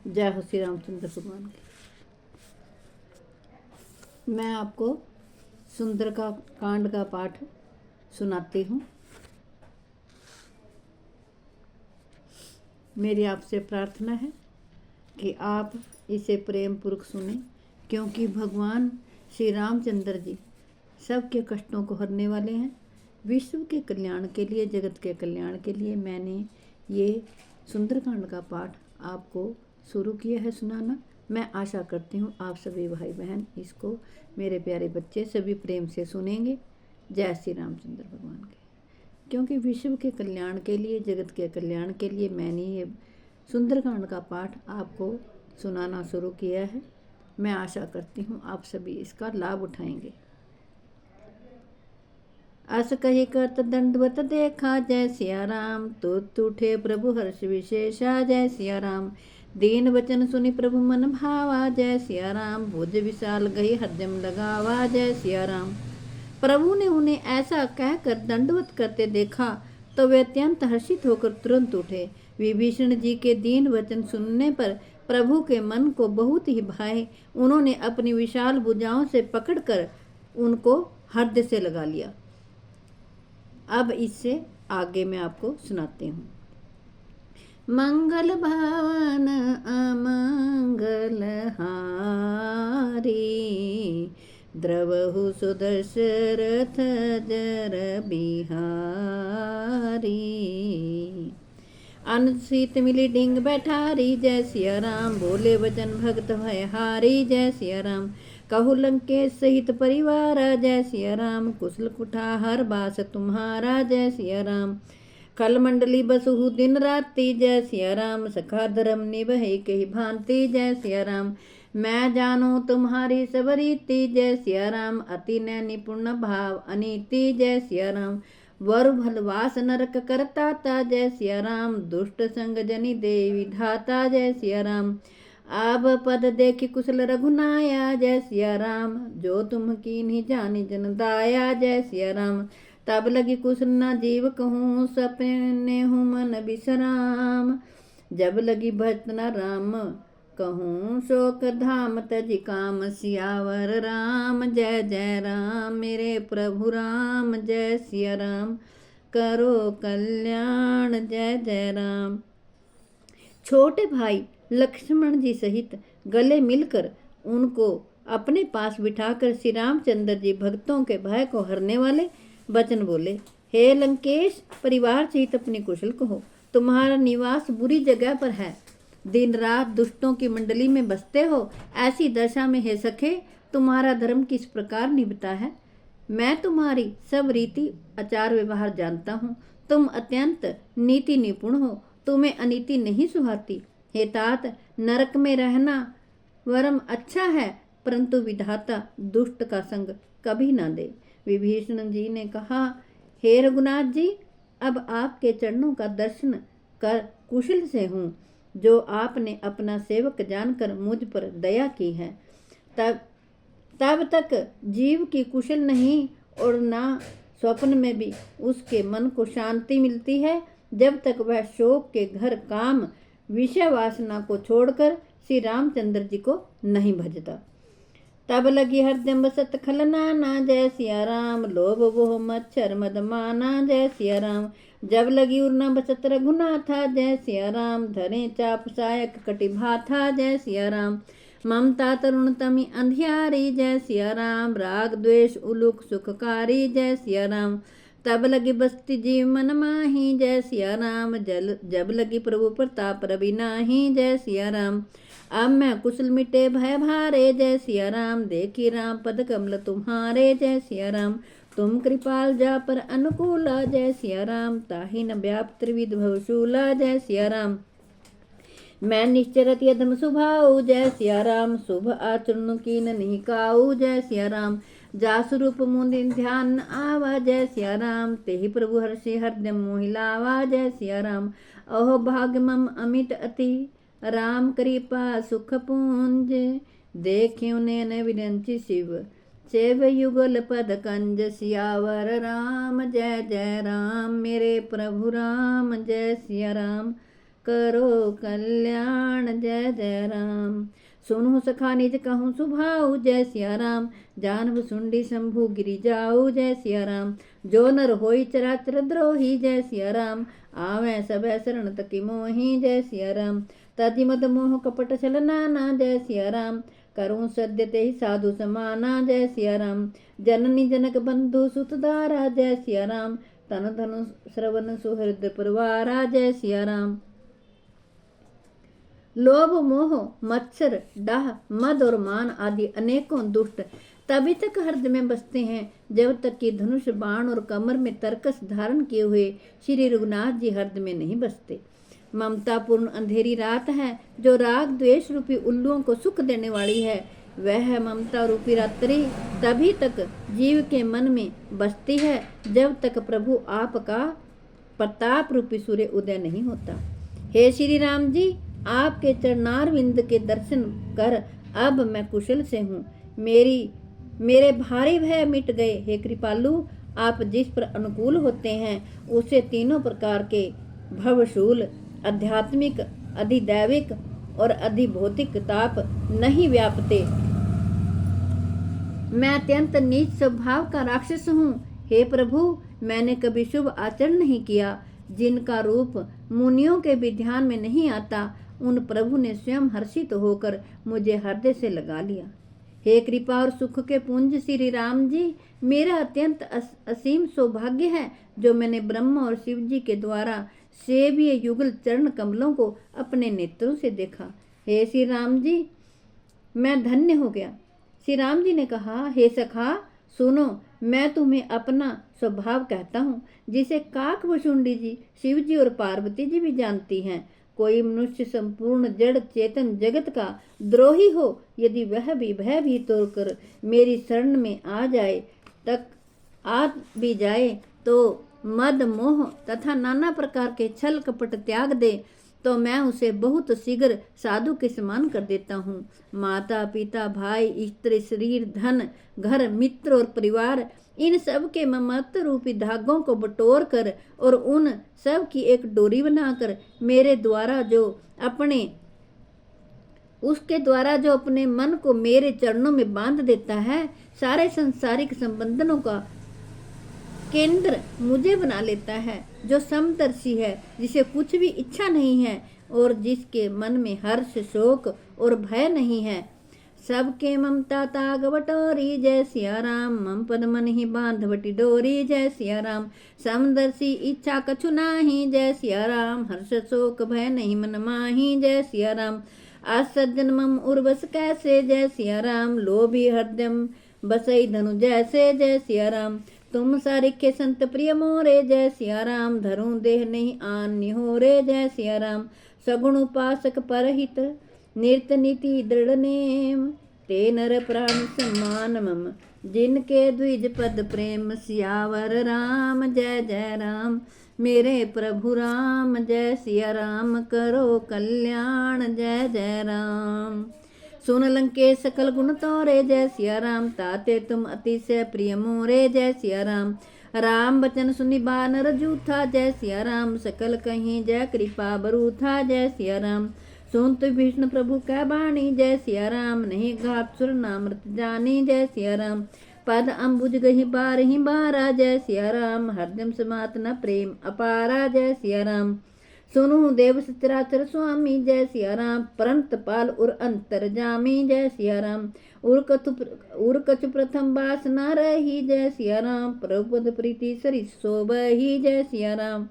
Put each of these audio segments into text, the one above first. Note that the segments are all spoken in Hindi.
जय हो श्री रामचंद्र भगवान की। मैं आपको सुंदर का कांड का पाठ सुनाती हूँ। मेरी आपसे प्रार्थना है कि आप इसे प्रेम पूर्वक सुने, क्योंकि भगवान श्री रामचंद्र जी सबके कष्टों को हरने वाले हैं। विश्व के कल्याण के लिए, जगत के कल्याण के लिए मैंने ये सुंदरकांड का पाठ आपको शुरू किया है सुनाना। मैं आशा करती हूँ आप सभी भाई बहन इसको, मेरे प्यारे बच्चे, सभी प्रेम से सुनेंगे। जय श्री रामचंद्र भगवान के। क्योंकि विश्व के कल्याण के लिए, जगत के कल्याण के लिए मैंने ये सुंदरकांड का पाठ आपको सुनाना शुरू किया है। मैं आशा करती हूँ आप सभी इसका लाभ उठाएंगे। अस कही करत दंडवत देखा, जय सिया राम। तुत उठे प्रभु हर्ष विशेषा, जय सिया राम। दीन वचन सुनि प्रभु मन भावा, जय सिया राम। भुज विशाल गई हृदय लगावा, जय सिया राम। प्रभु ने उन्हें ऐसा कहकर दंडवत करते देखा तो वे अत्यंत हर्षित होकर तुरंत उठे। विभीषण जी के दीन वचन सुनने पर प्रभु के मन को बहुत ही भाए। उन्होंने अपनी विशाल भुजाओं से पकड़कर उनको हृदय से लगा लिया। अब इससे आगे मैं आपको सुनाती हूँ। मंगल भवन अमंगल हारी, द्रवहु सुदशरथ जर बिहारी। अनसीत मिली डिंग बैठारी, जय सिया राम। बोले वचन भगत भय हारी, जय सिया राम। कहु लंकेश सहित परिवारा, जय सिया राम। कुशल कुठार बास तुम्हारा, जय सिया राम। कल मंडली बसहु दिन राति, जय सिया राम। सखा धर्म निभहि कही भांति, जय सिया राम। मैं जानो तुम्हारी सब रीति, जय सिया राम। अति न निपुण भाव अनीति, जय सिया राम। वर भलवास नरक करता ता, जय सिया राम। दुष्ट संग जनि देवी धाता, जय सिया राम। आब पद देखि कुशल रघुनाया, जय सिया राम। जो तुम कीन्ही जानि जन दाया, जय सिया राम। तब लगी कुशल न जीव कहूँ, सपने हूँ मन बिसराम। जब लगी भजत न राम कहूँ, शोक धाम तजि काम। सियावर राम जय जय राम, मेरे प्रभु राम जय सिया राम। करो कल्याण जय जय राम। छोटे भाई लक्ष्मण जी सहित गले मिलकर उनको अपने पास बिठाकर श्री रामचंद्र जी भक्तों के भय को हरने वाले वचन बोले। हे लंकेश, परिवार सहित अपनी कुशल कहो। तुम्हारा निवास बुरी जगह पर है, दिन रात दुष्टों की मंडली में बसते हो। ऐसी दशा में हे सखे, तुम्हारा धर्म किस प्रकार निभता है। मैं तुम्हारी सब रीति आचार व्यवहार जानता हूँ। तुम अत्यंत नीति निपुण हो, तुम्हें अनीति नहीं सुहाती। हे तात, नरक में रहना वरम अच्छा है, परंतु विधाता दुष्ट का संग कभी ना दे। विभीषण जी ने कहा, हे रघुनाथ जी, अब आपके चरणों का दर्शन कर कुशल से हूँ। जो आपने अपना सेवक जानकर मुझ पर दया की है, तब तक जीव की कुशल नहीं, और ना स्वप्न में भी उसके मन को शांति मिलती है, जब तक वह शोक के घर काम विषय वासना को छोड़कर श्री रामचंद्र जी को नहीं भजता। तब लगी हृदय बसत खलनाना, जय सिया राम। लोभ मोह मच्छर मद माना, जय सिया राम। जब लगी उड़ना बसत रघुनाथा, जय सिया राम। धरे चाप सायक कटि भाथा, जय सिया राम। ममता तरुण तमी अंधियारी, जय सिया राम। राग द्वेष उलुक सुखकारी, जय सिया राम। तब लगी बसती जीव मन माही, जय सिया राम। जब लगी प्रभु प्रताप रवि नाही, जय सिया राम। अब मैं कुशल मिटे भय भारे, जय सिया राम। देखी राम पद कमल तुम्हारे, जय सिया राम। तुम कृपाल जा पर अनुकूला, जय सिया राम। ताहि न व्याप त्रिविध भवशूला, जय सिया राम। मैं निश्चरत यधम सुभाऊ, जय सिया राम। शुभ आचरण कीन नहीं काऊ, जय सिया राम। जासु रूप मुनि ध्यान आवा, जय सिया राम। तेहि प्रभु हर्षि हृदय मोहिलावा, जय सिया राम। अहो भाग्य मम अमित अति, राम कृपा सुख पूंज। देखियो नैन विरंचि शिव, सेव युगल पद कंज। सियावर राम जय जय राम, मेरे प्रभु राम जय सिया राम। करो कल्याण। जय जय राम। सुनो सखा निज कहूँ सुभाऊ, जय सिया राम। जानव सुंडी शंभु गिरि जाऊ, जय सिया राम। जो नर होई चराचर द्रोही, जय सिया राम। आवे सब शरण तकी मोही, जय सिया राम। तजि मद मोह कपट छल नाना, जय सिया राम। करूँ सद्य ते साधु समाना, जय सिया राम। जननी जनक बंधु सुतदारा, जय सिया राम। तन धनु श्रवण सुहृद परवारा, जय सिया राम। लोभ मोह मत्सर डाह मद और मान आदि अनेकों दुष्ट तभी तक हृदय में बसते हैं जब तक कि धनुष बाण और कमर में तरकस धारण किए हुए श्री रघुनाथ जी हृदय में नहीं बसते। ममतापूर्ण अंधेरी रात है जो राग द्वेष रूपी उल्लुओं को सुख देने वाली है, वह ममता रूपी रात्रि तभी तक जीव के मन में बसती है जब तक प्रभु आपका प्रताप रूपी सूर्य उदय नहीं होता। हे श्री राम जी, आपके चरणारविंद के दर्शन कर अब मैं कुशल से हूँ। मेरे भारी भय मिट गए। हे कृपालु, आप जिस पर अनुकूल होते हैं उसे तीनों प्रकार के भवशूल, आध्यात्मिक, अधिदैविक और अधिभौतिक ताप नहीं व्यापते। मैं अत्यंत नीच स्वभाव का राक्षस हूँ। हे प्रभु, मैंने कभी शुभ आचरण नहीं किया। जिनका रूप मुनियों के भी ध्यान में नहीं आता, उन प्रभु ने स्वयं हर्षित होकर मुझे हृदय से लगा लिया। हे कृपा और सुख के पुंज श्री राम जी, मेरा अत्यंत असीम सौभाग्य है जो मैंने ब्रह्मा और शिव जी के द्वारा सेव्य युगल चरण कमलों को अपने नेत्रों से देखा। हे श्री राम जी, मैं धन्य हो गया। श्री राम जी ने कहा, हे सखा सुनो, मैं तुम्हें अपना स्वभाव कहता हूँ जिसे काकभुशुंडी जी, शिव जी और पार्वती जी भी जानती हैं। कोई मनुष्य संपूर्ण जड़ चेतन जगत का द्रोही हो, यदि वह भी भयभीत होकर मेरी शरण में आ भी जाए तो मद मोह तथा नाना प्रकार के छल कपट त्याग दे, तो मैं उसे बहुत शीघ्र साधु के समान कर देता हूँ। माता पिता भाई स्त्री शरीर धन घर मित्र और परिवार, इन सब के ममत्व रूपी धागों को बटोर कर और उन सब की एक डोरी बनाकर उसके द्वारा जो अपने मन को मेरे चरणों में बांध देता है, सारे संसारिक संबंधों का केंद्र मुझे बना लेता है। जो समदर्शी है, जिसे कुछ भी इच्छा नहीं है और जिसके मन में हर्ष शोक और भय नहीं है। सबके ममता ताग बटोरी, जय सिया राम। मम पद मन ही बांधवटी डोरी, जय सिया राम। समदर्शी इच्छा कछु नाही, जय सिया राम। हर्ष शोक भय नहीं मन माही, जय सिया राम। असज्जन मम उर्वस कैसे, जय सिया राम। लोभी हृदय बसई धनु जैसे, जय सिया राम। तुम सारिखे संत प्रिय मोरे, जय सिया राम। धरूं देह नहीं आन निहोरे, जय सिया राम। सगुण उपासक परहित नित्य नीति दृढ़ नेम, ते नर प्राण सम्मान मम। जिनके द्विज पद प्रेम, सियावर राम। जय जय राम। मेरे प्रभु राम, जय सिया राम। करो कल्याण, जय जय राम। सुन लंके सकल गुण तोरे, जय सिया राम। ताते तुम अतिशय प्रिय मोरे, जय सिया राम। राम बचन सुनि बानर जूथा, जय सिया राम। सकल कहीं जय कृपा बरूथा, जय सिया राम। सुनत विष्णु प्रभु कै बाणी, जय सिया राम। नहीं घात सुर नामृत जानी, जय सिया राम। पद अम्बुज गही बार ही बारा, जय सिया राम। हरदम समात न प्रेम अपारा, जय सिया राम। सुनु देव सचराचर स्वामी, जय सिया राम। परंत पाल उर अंतर जामी, जय सिया राम। उर कछु प्रथम बास न रही, जय सिया राम। प्रभुपद प्रीति सरि शोभही, जय सिया राम।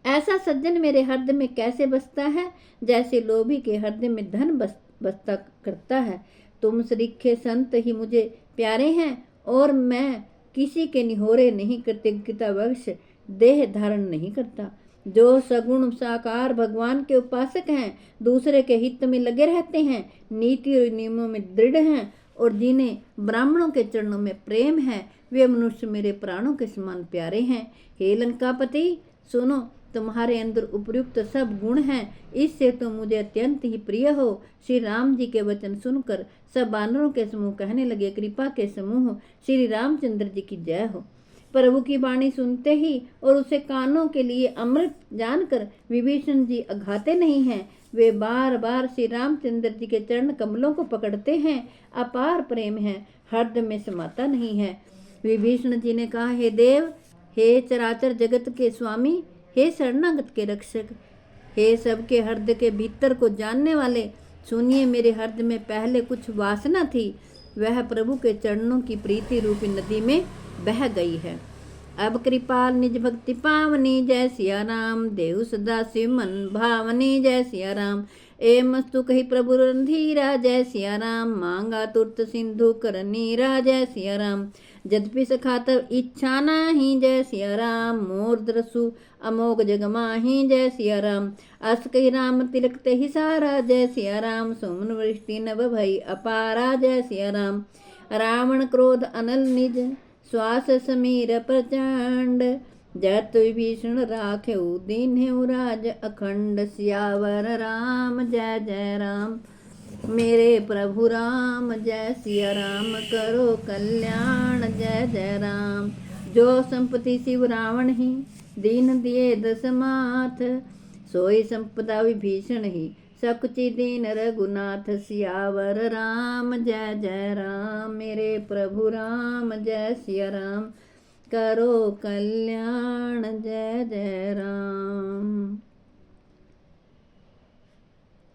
ऐसा सज्जन मेरे हृदय में कैसे बसता है, जैसे लोभी के हृदय में धन बसता करता है। तुम सरीखे संत ही मुझे प्यारे हैं और मैं किसी के निहोरे नहीं कृतज्ञतावश देह धारण नहीं करता। जो सगुण साकार भगवान के उपासक हैं, दूसरे के हित में लगे रहते हैं, नीति और नियमों में दृढ़ हैं और जिन्हें ब्राह्मणों के चरणों में प्रेम है, वे मनुष्य मेरे प्राणों के समान प्यारे हैं। हे लंकापति, सुनो, तुम्हारे अंदर उपयुक्त सब गुण हैं, इससे तुम मुझे अत्यंत ही प्रिय हो। श्री राम जी के वचन सुनकर सब बानरों के समूह कहने लगे, कृपा के समूह श्री रामचंद्र जी की जय हो। प्रभु की वाणी सुनते ही और उसे कानों के लिए अमृत जानकर विभीषण जी अघाते नहीं हैं। वे बार बार श्री रामचंद्र जी के चरण कमलों को पकड़ते हैं। अपार प्रेम है, हृदय में समाता नहीं है। विभीषण जी ने कहा, हे देव, हे चराचर जगत के स्वामी, हे शरणागत के रक्षक, हे सबके हृदय के भीतर को जानने वाले, सुनिए, मेरे हृदय में पहले कुछ वासना थी, वह प्रभु के चरणों की प्रीति रूपी नदी में बह गई है। अब कृपाल निज भक्ति पावनी, जय सिया राम, देहु सदा शिव मन भावनी, जय सिया राम। ए मस्तु कही प्रभु रणधीरा, जय सिया राम, मांगा तुरत सिंधु कर नीरा, जय सिया राम। यद्यपि सखा तब इच्छा नाही, जय सिया राम, मोर द्रसु अमोघ जग माही, जय सिया राम। अस कही राम तिलक ते ही सारा, जय सिया राम, सुमन वृष्टि नभ भई अपारा, जय सिया राम। रावण क्रोध अनल निज श्वास समीर प्रचंड, जत विभीषण राखेउ दीन्हेउ राज अखंड, सियावर राम जय जय राम। मेरे प्रभु राम, जय सिया राम, करो कल्याण, जय जय राम। जो संपत्ति शिव रावण ही दीन दिए दस माथ, सोई संपदा विभीषण ही सकुचि दीन रघुनाथ, सियावर राम जय जय राम। मेरे प्रभु राम, जय सिया राम, करो कल्याण, जय जय राम।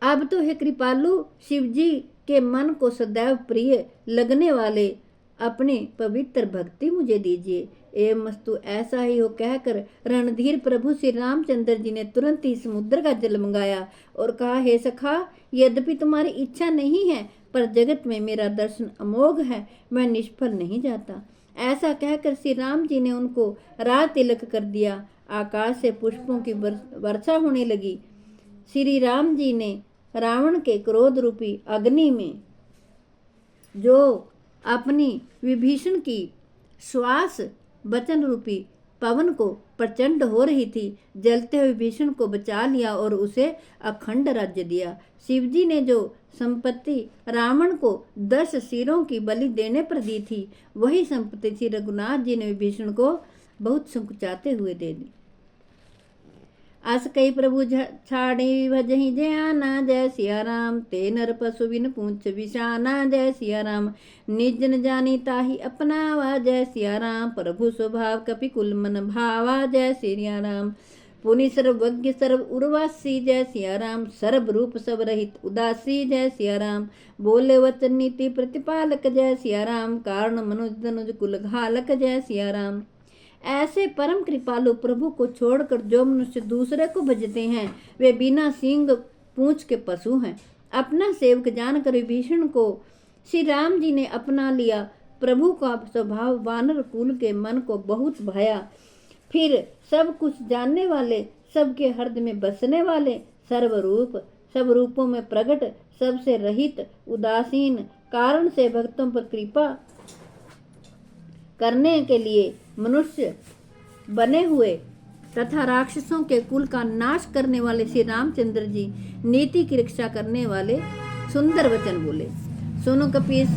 अब तो हे कृपालु, शिव जी के मन को सदैव प्रिय लगने वाले अपने पवित्र भक्ति मुझे दीजिए। ए मस्तु ऐसा ही हो कहकर रणधीर प्रभु श्री रामचंद्र जी ने तुरंत ही समुद्र का जल मंगाया और कहा, हे सखा, यद्यपि तुम्हारी इच्छा नहीं है, पर जगत में मेरा दर्शन अमोघ है, मैं निष्फल नहीं जाता। ऐसा कहकर श्री राम जी ने उनको राज तिलक कर दिया। आकाश से पुष्पों की वर्षा होने लगी। श्री राम जी ने रावण के क्रोध रूपी अग्नि में जो अपनी विभीषण की श्वास वचन रूपी पवन को प्रचंड हो रही थी, जलते हुए विभीषण को बचा लिया और उसे अखंड राज्य दिया। शिवजी ने जो संपत्ति रावण को 10 सिरों की बलि देने पर दी थी, वही संपत्ति श्री रघुनाथ जी ने विभीषण को बहुत संकुचाते हुए दे दी। अस कई प्रभु छाड़ी भजहि जयाना, जय सिया राम, ते नर पशु बिन पूछ विषाना, जय सिया राम। निज जन जानी ताहि अपनावा, जय सिया राम, प्रभु स्वभाव कपि कुल मन भावा, जय सिया राम। पुनि सर्वज्ञ सर्व उर्वासी, जय सिया राम, सर्व रूप सब रहित उदासी, जय सिया राम। बोले वचन नीति प्रतिपालक, जय सिया राम, कारण मनुज धनुज कुल घालक, जय सिया राम। ऐसे परम कृपालु प्रभु को छोड़कर जो मनुष्य दूसरे को भजते हैं, वे बिना सींग पूंछ के पशु हैं। अपना सेवक जानकर विभीषण को श्री राम जी ने अपना लिया। प्रभु का स्वभाव वानर कुल के मन को बहुत भाया। फिर सब कुछ जानने वाले, सबके हृदय में बसने वाले, सर्वरूप, सब रूपों में प्रकट, सबसे रहित, उदासीन, कारण से भक्तों पर कृपा करने के लिए मनुष्य बने हुए तथा राक्षसों के कुल का नाश करने वाले श्री रामचंद्र जी नीति की रक्षा करने वाले सुंदर वचन बोले। सुनो कपीस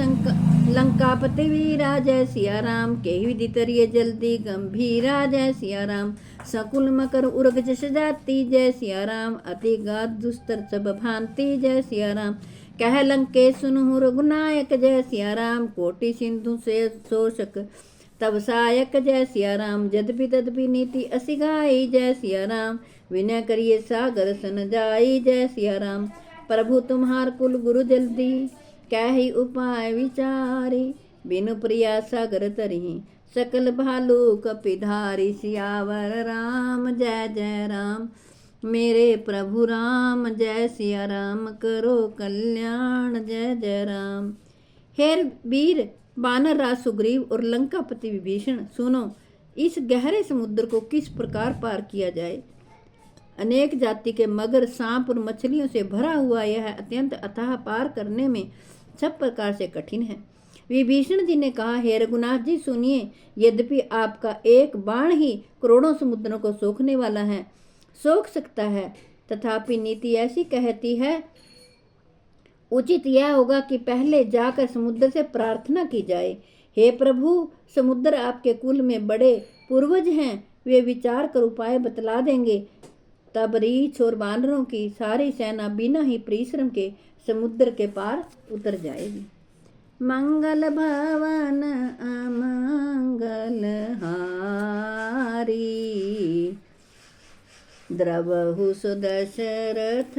लंकापति वीरा, जय सिया राम, के विधि तरिये जल्दी गंभीरा, जय सिया राम। सकुल मकर उर्ग जस जाति, जय सिया राम, अति गात दुस्तर सब भांति, जय सिया राम। कह लंके सुनु रघुनायक, जय सिया राम, कोटि सिंधु से शोषक तब सायक, जय सिया राम। यद्यपि तद्यपि नीति असि गाई, जय सिया राम, विनय करिए सागर सन जाई, जय सिया राम। प्रभु तुम्हार कुल गुरु जल्दी, कहि उपाय विचारी, बिनु प्रिया सागर तरही, सकल भालू कपिधारी, सियावर राम जय जय राम। मेरे प्रभु राम, जय सिया राम, करो कल्याण, जय जय राम। हे वीर बानर राज सुग्रीव और लंकापति विभीषण, सुनो, इस गहरे समुद्र को किस प्रकार पार किया जाए। अनेक जाति के मगर, सांप और मछलियों से भरा हुआ यह अत्यंत अथाह पार करने में सब प्रकार से कठिन है। विभीषण जी ने कहा, हे रघुनाथ जी सुनिए, यद्यपि आपका एक बाण ही करोड़ों समुद्रों को सोखने वाला है, सोख सकता है, तथापि नीति ऐसी कहती है, उचित यह होगा कि पहले जाकर समुद्र से प्रार्थना की जाए। हे प्रभु, समुद्र आपके कुल में बड़े पूर्वज हैं, वे विचार कर उपाय बतला देंगे। तब रीछ और बानरों की सारी सेना बिना ही परिश्रम के समुद्र के पार उतर जाएगी। मंगल भवन अमंगल हारी, द्रवहु सुदशरथ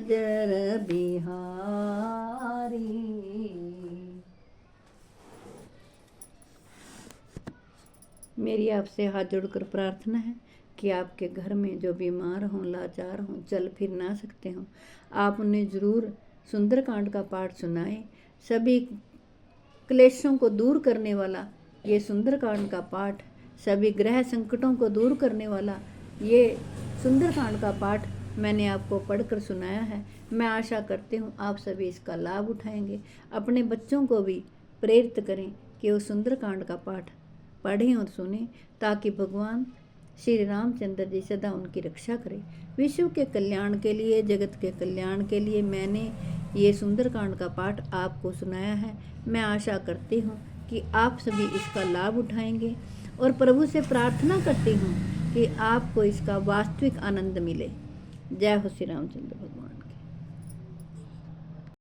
जर बिहारी। मेरी आपसे हाथ जोड़कर प्रार्थना है कि आपके घर में जो बीमार हों, लाचार हों, चल फिर ना सकते हों, आप उन्हें ज़रूर सुंदरकांड का पाठ सुनाएं। सभी क्लेशों को दूर करने वाला ये सुंदरकांड का पाठ, सभी ग्रह संकटों को दूर करने वाला ये सुंदरकांड का पाठ मैंने आपको पढ़कर सुनाया है। मैं आशा करती हूँ आप सभी इसका लाभ उठाएंगे। अपने बच्चों को भी प्रेरित करें कि वो सुंदरकांड का पाठ पढ़ें और सुनें, ताकि भगवान श्री रामचंद्र जी सदा उनकी रक्षा करें। विश्व के कल्याण के लिए, जगत के कल्याण के लिए मैंने ये सुंदरकांड का पाठ आपको सुनाया है। मैं आशा करती हूँ कि आप सभी इसका लाभ उठाएंगे और प्रभु से प्रार्थना करती हूँ कि आपको इसका वास्तविक आनंद मिले। जय हो श्री रामचंद्र भगवान।